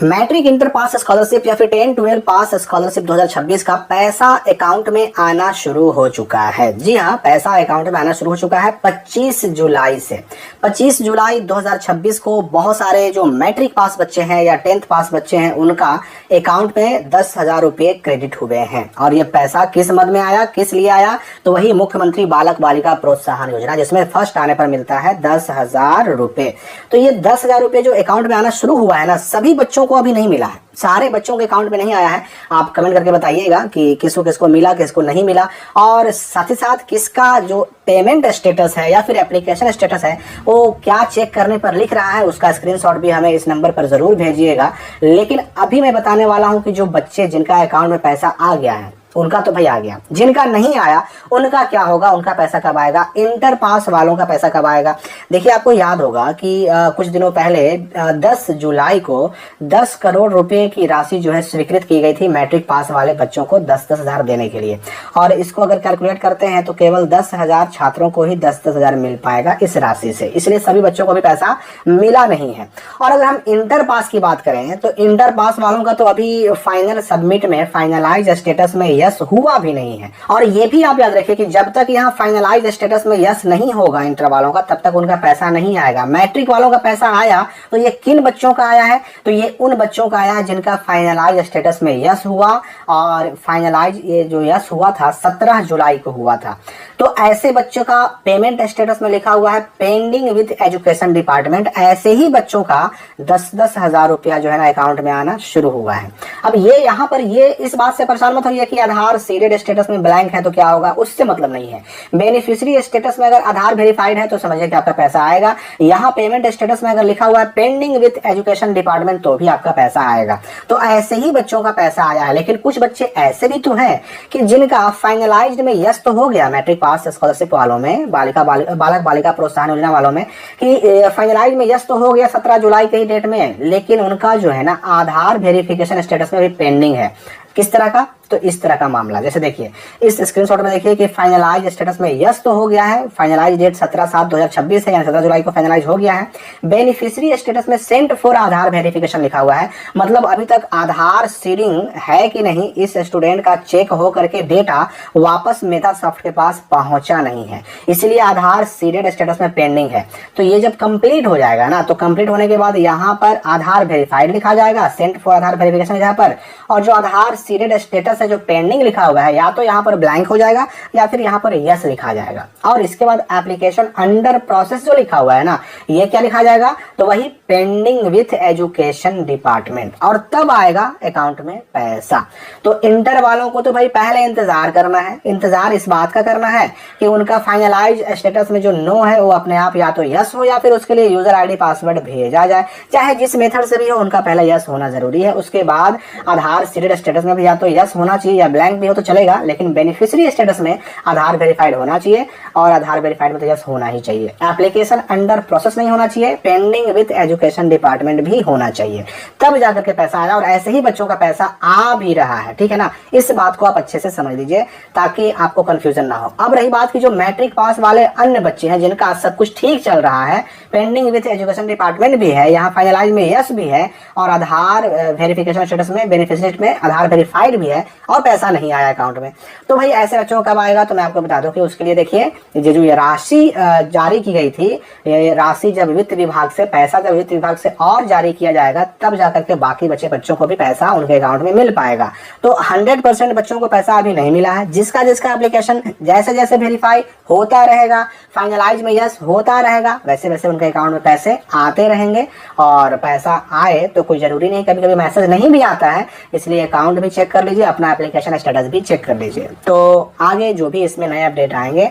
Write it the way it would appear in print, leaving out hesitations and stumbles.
Matric inter pass scholarship या फिर 10-12 पास scholarship 2026 का पैसा अकाउंट में आना शुरू हो चुका है। जी हाँ, पैसा अकाउंट में आना शुरू हो चुका है 25 जुलाई से। 25 जुलाई 2026 को बहुत सारे जो मैट्रिक पास बच्चे हैं या 10th पास बच्चे हैं उनका अकाउंट में 10,000 रुपये क्रेडिट हुए हैं। और ये पैसा किस मद में आया, किस लिए आया? तो वही मुख्यमंत्री बालक बालिका प्रोत्साहन योजना, जिसमें फर्स्ट आने पर मिलता है 10,000 रुपये। तो ये 10,000 रुपये जो अकाउंट में आना शुरू हुआ है ना, सभी बच्चों को अभी नहीं मिला है, सारे बच्चों के अकाउंट में नहीं आया है। आप कमेंट करके बताइएगा कि किसको किसको मिला, किसको नहीं मिला, और साथ ही साथ किसका जो पेमेंट स्टेटस है या फिर एप्लीकेशन स्टेटस है वो क्या चेक करने पर लिख रहा है, उसका स्क्रीनशॉट भी हमें इस नंबर पर जरूर भेजिएगा। लेकिन अभी मैं बताने वाला हूं कि जो बच्चे जिनका अकाउंट में पैसा आ गया है उनका तो भाई आ गया, जिनका नहीं आया उनका क्या होगा, उनका पैसा कब आएगा, इंटर पास वालों का पैसा कब आएगा। देखिए, आपको याद होगा कि कुछ दिनों पहले 10 जुलाई को 10 करोड़ रुपए की राशि जो है स्वीकृत की गई थी मैट्रिक पास वाले बच्चों को 10-10 हजार देने के लिए। और इसको अगर कैलकुलेट करते हैं तो केवल 10,000 छात्रों को ही 10-10 हजार मिल पाएगा इस राशि से, इसलिए सभी बच्चों को भी पैसा मिला नहीं है। और अगर हम इंटर पास की बात करें तो इंटर पास वालों का तो अभी फाइनल सबमिट में फाइनलाइज स्टेटस में यस हुआ भी नहीं है। और ये भी आप याद रखिए कि जब तक यहाँ फाइनलाइज स्टेटस में यस नहीं होगा इंटर वालों का, तब तक उनका पैसा नहीं आएगा। मैट्रिक वालों का पैसा आया तो ये किन बच्चों का आया है? तो ये उन बच्चों का आया है जिनका फाइनलाइज स्टेटस में यस हुआ, और फाइनलाइज ये जो यस हुआ था 17 जुलाई को हुआ था। तो ऐसे बच्चों का पेमेंट स्टेटस में लिखा हुआ है पेंडिंग विद एजुकेशन डिपार्टमेंट। ऐसे ही बच्चों का 10-10 हजार रुपया जो है ना अकाउंट में आना शुरू हुआ है। अब ये यहाँ पर ये इस बात से परेशान मत होइए कि आधार सीडेड स्टेटस में ब्लैंक है तो क्या होगा, उससे मतलब नहीं है। बेनिफिशियरी स्टेटस में अगर आधार वेरीफाइड है तो समझिए कि आपका पैसा आएगा। यहाँ पेमेंट स्टेटस में अगर लिखा हुआ है पेंडिंग विद एजुकेशन डिपार्टमेंट तो भी आपका पैसा आएगा। तो ऐसे ही बच्चों का पैसा आया है। लेकिन कुछ बच्चे ऐसे भी तो हैं कि जिनका फाइनलाइज्ड में यस तो हो गया मैट्रिक पास स्कॉलरशिप वालों में, बालक बालिका प्रोत्साहन योजना वालों में, कि फाइनलाइज में यस तो हो गया 17 जुलाई के डेट में, लेकिन उनका जो है ना आधार वेरिफिकेशन स्टेटस में भी पेंडिंग है। किस तरह का? तो इस तरह का मामला, जैसे देखिए इस स्क्रीनशॉट में देखिए कि फाइनलाइज स्टेटस में यस तो हो गया है, फाइनलाइज डेट 17/7/2026 है, यानी 17 जुलाई को फाइनलाइज हो गया है। बेनिफिशियरी स्टेटस में सेंट फॉर आधार वेरिफिकेशन लिखा हुआ है, मतलब अभी तक आधार सीडिंग है कि नहीं इस स्टूडेंट का चेक हो करके डेटा वापस मेटासॉफ्ट के पास पहुंचा नहीं है, इसलिए आधार सीडेड स्टेटस में पेंडिंग है। तो ये जब कंप्लीट हो जाएगा ना, तो कंप्लीट होने के बाद यहाँ पर आधार वेरीफाइड लिखा जाएगा, सेंट फॉर आधार वेरिफिकेशन यहाँ पर, और जो आधार सीडेड स्टेटस है जो पेंडिंग लिखा हुआ है या तो यहाँ पर ब्लैंक हो जाएगा या फिर यहाँ पर यस लिखा जाएगा। और इसके बाद एप्लीकेशन अंडर प्रोसेस जो लिखा हुआ है ना, ये क्या लिखा जाएगा? तो वही पेंडिंग विथ एजुकेशन डिपार्टमेंट, और तब आएगा अकाउंट में पैसा। तो इंटर वालों को तो भाई पहले इंतजार करना है, इंतजार इस बात का करना है कि उनका फाइनलाइज स्टेटस में जो नो है वो अपने आप या तो यस हो या फिर उसके लिए यूजर आईडी पासवर्ड भेजा जाए, चाहे जिस मेथड से भी हो उनका पहले यस होना जरूरी है। उसके बाद आधार सीडेड स्टेटस में भी या तो यस होना चाहिए या ब्लैंक भी हो तो चलेगा, लेकिन बेनिफिशियरी स्टेटस में आधार वेरीफाइड होना चाहिए, और आधार वेरीफाइड में तो यस होना ही चाहिए। एप्लीकेशन अंडर प्रोसेस नहीं होना चाहिए, पेंडिंग विद एजुकेशन डिपार्टमेंट भी होना चाहिए, तब जाकर के पैसा आया। और ऐसे ही बच्चों का पैसा आ भी रहा है, ठीक है ना। इस बात को आप अच्छे से समझ लीजिए ताकि आपको कंफ्यूजन ना हो। अब रही बात की जो मैट्रिक पास वाले अन्य बच्चे हैं जिनका सब कुछ ठीक चल रहा है, पेंडिंग विद एजुकेशन डिपार्टमेंट भी है, यहाँ फाइनलाइज में यस भी है, और आधार वेरिफिकेशन स्टेटस में बेनिफिशियरी में आधार वेरीफाइड भी है, और पैसा नहीं आया अकाउंट में, तो भाई ऐसे बच्चों को कब आएगा? तो मैं आपको बता दूं कि उसके लिए देखिए जो ये राशि जारी की गई थी, ये राशि जब वित्त विभाग से, पैसा जब वित्त विभाग से और जारी किया जाएगा तब जाकर के बाकी बचे बच्चों को भी पैसा उनके अकाउंट में मिल पाएगा। तो 100% बच्चों को पैसा अभी नहीं मिला है। जिसका जिसका एप्लीकेशन जैसे जैसे वेरीफाई होता रहेगा, फाइनलाइज में यस होता रहेगा, वैसे वैसे उनके अकाउंट में पैसे आते रहेंगे। और पैसा आए तो कोई जरूरी नहीं, कभी कभी मैसेज नहीं भी आता है, इसलिए अकाउंट भी चेक कर लीजिए, अपना एप्लीकेशन स्टेटस भी चेक कर लीजिए। तो आगे जो भी इसमें नए अपडेट आएंगे